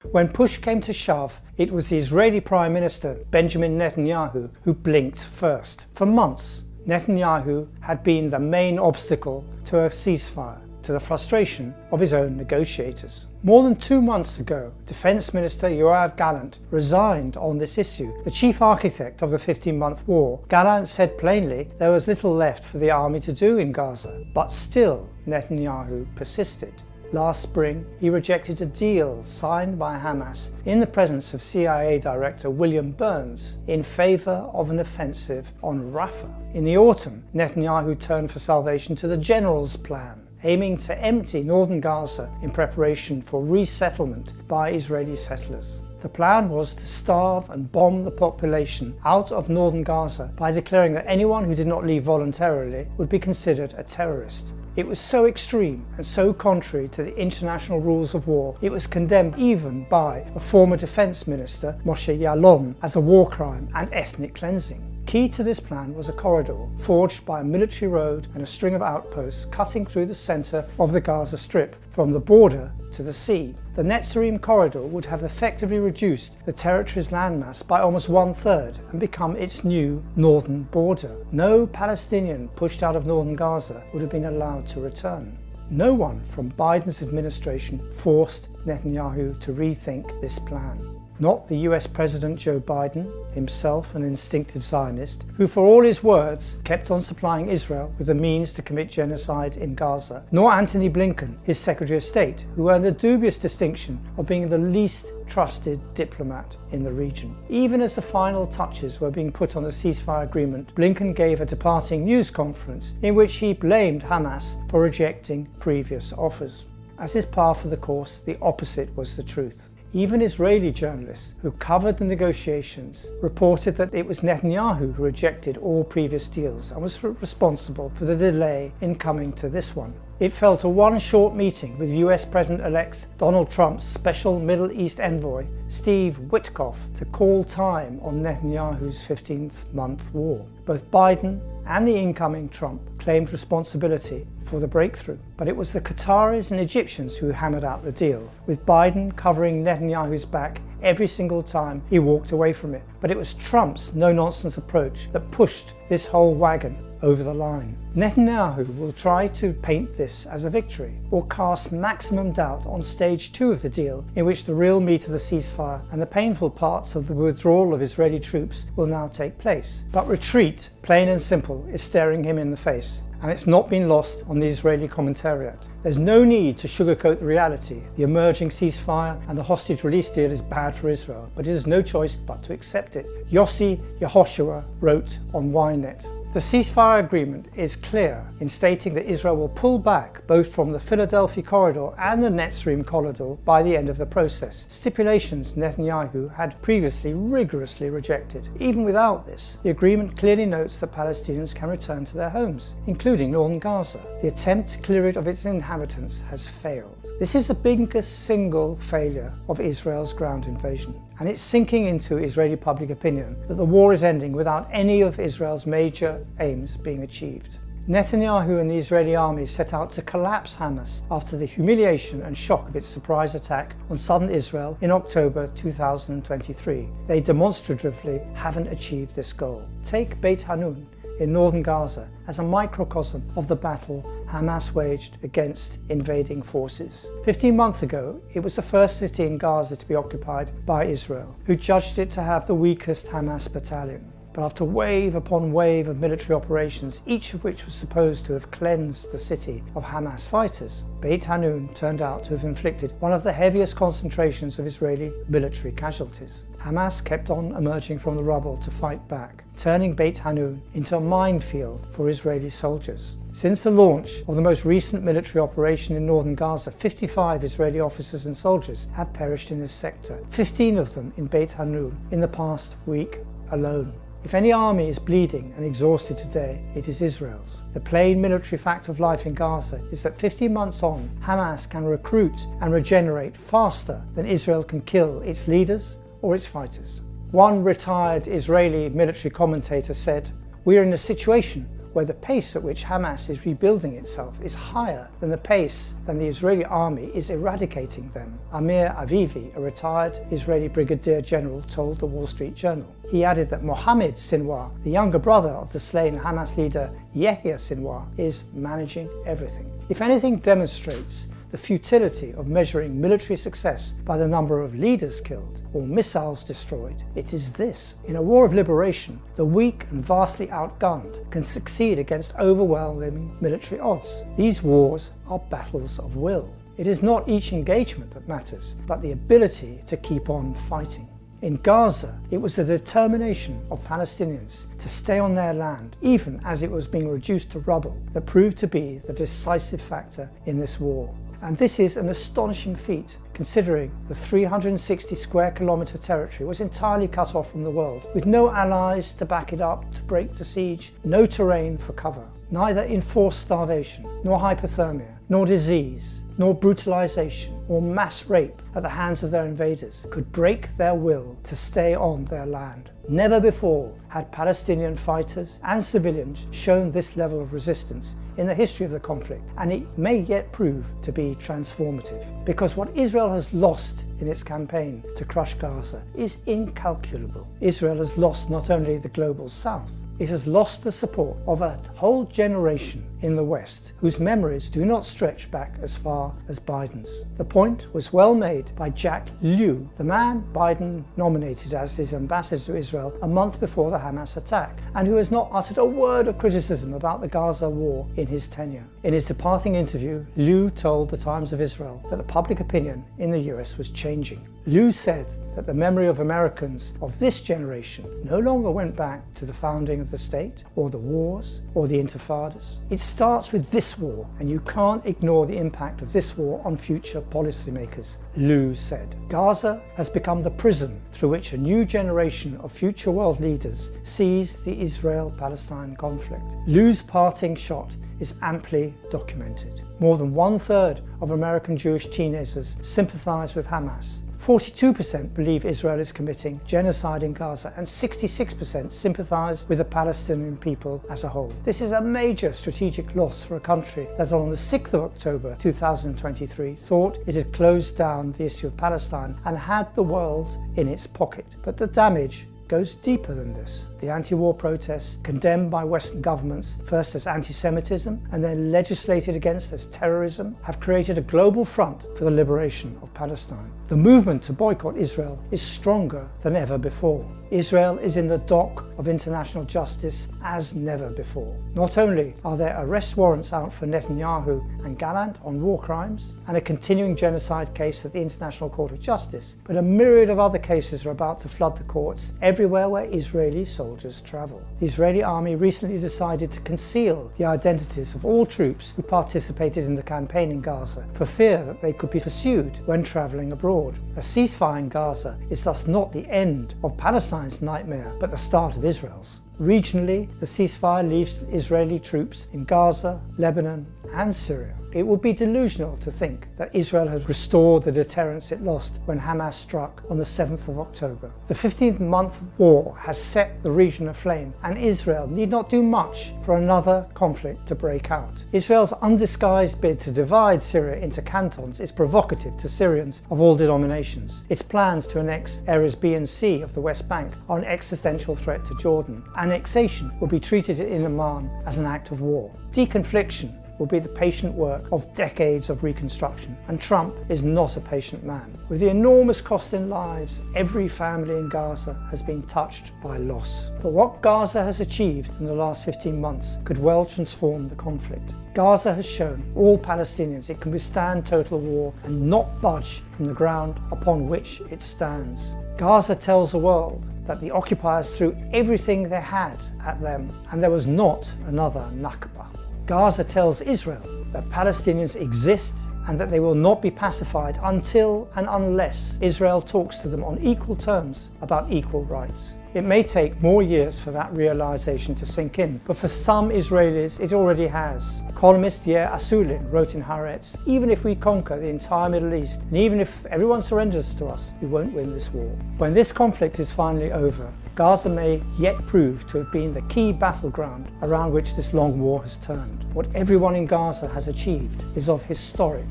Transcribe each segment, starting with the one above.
When push came to shove, it was the Israeli Prime Minister Benjamin Netanyahu who blinked first. For months, Netanyahu had been the main obstacle to a ceasefire, to the frustration of his own negotiators. More than 2 months ago, Defense Minister Yoav Gallant resigned on this issue. The chief architect of the 15-month war, Gallant said plainly there was little left for the army to do in Gaza, but still Netanyahu persisted. Last spring, he rejected a deal signed by Hamas in the presence of CIA Director William Burns in favour of an offensive on Rafah. In the autumn, Netanyahu turned for salvation to the General's Plan, aiming to empty northern Gaza in preparation for resettlement by Israeli settlers. The plan was to starve and bomb the population out of northern Gaza by declaring that anyone who did not leave voluntarily would be considered a terrorist. It was so extreme and so contrary to the international rules of war, it was condemned even by a former defense minister, Moshe Ya'alon, as a war crime and ethnic cleansing. Key to this plan was a corridor forged by a military road and a string of outposts cutting through the centre of the Gaza Strip from the border to the sea. The Netzarim corridor would have effectively reduced the territory's landmass by almost 1/3 and become its new northern border. No Palestinian pushed out of northern Gaza would have been allowed to return. No one from Biden's administration forced Netanyahu to rethink this plan. Not the US President Joe Biden, himself an instinctive Zionist, who for all his words kept on supplying Israel with the means to commit genocide in Gaza, nor Antony Blinken, his Secretary of State, who earned the dubious distinction of being the least trusted diplomat in the region. Even as the final touches were being put on the ceasefire agreement, Blinken gave a departing news conference in which he blamed Hamas for rejecting previous offers. As is par for the course, the opposite was the truth. Even Israeli journalists who covered the negotiations reported that it was Netanyahu who rejected all previous deals and was responsible for the delay in coming to this one. It fell to one short meeting with US President-elect Donald Trump's special Middle East envoy, Steve Witkoff, to call time on Netanyahu's 15th-month war. Both Biden and the incoming Trump claimed responsibility for the breakthrough, but it was the Qataris and Egyptians who hammered out the deal, with Biden covering Netanyahu's back every single time he walked away from it. But it was Trump's no-nonsense approach that pushed this whole wagon over the line. Netanyahu will try to paint this as a victory, or cast maximum doubt on stage 2 of the deal, in which the real meat of the ceasefire and the painful parts of the withdrawal of Israeli troops will now take place. But retreat, plain and simple, is staring him in the face, and it's not been lost on the Israeli commentariat. There's no need to sugarcoat the reality. The emerging ceasefire and the hostage release deal is bad for Israel, but it has no choice but to accept it. Yossi Yehoshua wrote on Ynet, "The ceasefire agreement is clear in stating that Israel will pull back both from the Philadelphia corridor and the Netzarim corridor by the end of the process, stipulations Netanyahu had previously rigorously rejected. Even without this, the agreement clearly notes that Palestinians can return to their homes, including northern Gaza. The attempt to clear it of its inhabitants has failed." This is the biggest single failure of Israel's ground invasion, and it's sinking into Israeli public opinion that the war is ending without any of Israel's major aims being achieved. Netanyahu and the Israeli army set out to collapse Hamas after the humiliation and shock of its surprise attack on southern Israel in October 2023. They demonstratively haven't achieved this goal. Take Beit Hanun in northern Gaza as a microcosm of the battle Hamas waged against invading forces. 15 months ago, it was the first city in Gaza to be occupied by Israel, who judged it to have the weakest Hamas battalion. But after wave upon wave of military operations, each of which was supposed to have cleansed the city of Hamas fighters, Beit Hanun turned out to have inflicted one of the heaviest concentrations of Israeli military casualties. Hamas kept on emerging from the rubble to fight back, turning Beit Hanun into a minefield for Israeli soldiers. Since the launch of the most recent military operation in northern Gaza, 55 Israeli officers and soldiers have perished in this sector, 15 of them in Beit Hanun in the past week alone. If any army is bleeding and exhausted today, it is Israel's. The plain military fact of life in Gaza is that 15 months on, Hamas can recruit and regenerate faster than Israel can kill its leaders or its fighters. One retired Israeli military commentator said, "We are in a situation where the pace at which Hamas is rebuilding itself is higher than the pace than the Israeli army is eradicating them. Amir Avivi, a retired Israeli brigadier general, told the Wall Street Journal. He added that Mohammed Sinwar, the younger brother of the slain Hamas leader Yahya Sinwar, is managing everything. If anything demonstrates the futility of measuring military success by the number of leaders killed or missiles destroyed, it is this. In a war of liberation, the weak and vastly outgunned can succeed against overwhelming military odds. These wars are battles of will. It is not each engagement that matters, but the ability to keep on fighting. In Gaza, it was the determination of Palestinians to stay on their land, even as it was being reduced to rubble, that proved to be the decisive factor in this war. And this is an astonishing feat, considering the 360 square kilometre territory was entirely cut off from the world, with no allies to back it up to break the siege, no terrain for cover. Neither enforced starvation, nor hypothermia, nor disease, nor brutalization, or mass rape at the hands of their invaders could break their will to stay on their land. Never before had Palestinian fighters and civilians shown this level of resistance in the history of the conflict, and it may yet prove to be transformative. Because what Israel has lost in its campaign to crush Gaza is incalculable. Israel has lost not only the global south, it has lost the support of a whole generation in the West whose memories do not stretch back as far as Biden's. The point was well made by Jack Lew, the man Biden nominated as his ambassador to Israel a month before the Hamas attack, and who has not uttered a word of criticism about the Gaza war in his tenure. In his departing interview, Lew told the Times of Israel that the public opinion in the US was changing. Lew said that the memory of Americans of this generation no longer went back to the founding of the state, or the wars, or the intifadas. It starts with this war, and you can't ignore the impact of this war on future policymakers, Lew said. Gaza has become the prison through which a new generation of future world leaders sees the Israel-Palestine conflict. Lew's parting shot is amply documented. More than 1/3 of American Jewish teenagers sympathize with Hamas. 42% believe Israel is committing genocide in Gaza, and 66% sympathize with the Palestinian people as a whole. This is a major strategic loss for a country that on the 6th of October 2023 thought it had closed down the issue of Palestine and had the world in its pocket. But the damage goes deeper than this. The anti-war protests, condemned by Western governments first as anti-Semitism and then legislated against as terrorism, have created a global front for the liberation of Palestine. The movement to boycott Israel is stronger than ever before. Israel is in the dock of international justice as never before. Not only are there arrest warrants out for Netanyahu and Gallant on war crimes and a continuing genocide case at the International Court of Justice, but a myriad of other cases are about to flood the courts everywhere where Israeli soldiers travel. The Israeli army recently decided to conceal the identities of all troops who participated in the campaign in Gaza for fear that they could be pursued when traveling abroad. A ceasefire in Gaza is thus not the end of Palestine's nightmare, but the start of Israel's. Regionally, the ceasefire leaves Israeli troops in Gaza, Lebanon, and Syria. It would be delusional to think that Israel has restored the deterrence it lost when Hamas struck on the 7th of October. The 15-month war has set the region aflame, and Israel need not do much for another conflict to break out. Israel's undisguised bid to divide Syria into cantons is provocative to Syrians of all denominations. Its plans to annex areas B and C of the West Bank are an existential threat to Jordan. Annexation will be treated in Amman as an act of war. Deconfliction will be the patient work of decades of reconstruction, and Trump is not a patient man. With the enormous cost in lives, every family in Gaza has been touched by loss. But what Gaza has achieved in the last 15 months could well transform the conflict. Gaza has shown all Palestinians it can withstand total war and not budge from the ground upon which it stands. Gaza tells the world that the occupiers threw everything they had at them, and there was not another Nakba. Gaza tells Israel that Palestinians exist and that they will not be pacified until and unless Israel talks to them on equal terms about equal rights. It may take more years for that realization to sink in, but for some Israelis it already has. Economist Yair Asulin wrote in Haaretz, "Even if we conquer the entire Middle East, and even if everyone surrenders to us, we won't win this war." When this conflict is finally over, Gaza may yet prove to have been the key battleground around which this long war has turned. What everyone in Gaza has achieved is of historic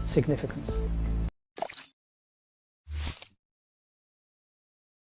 significance.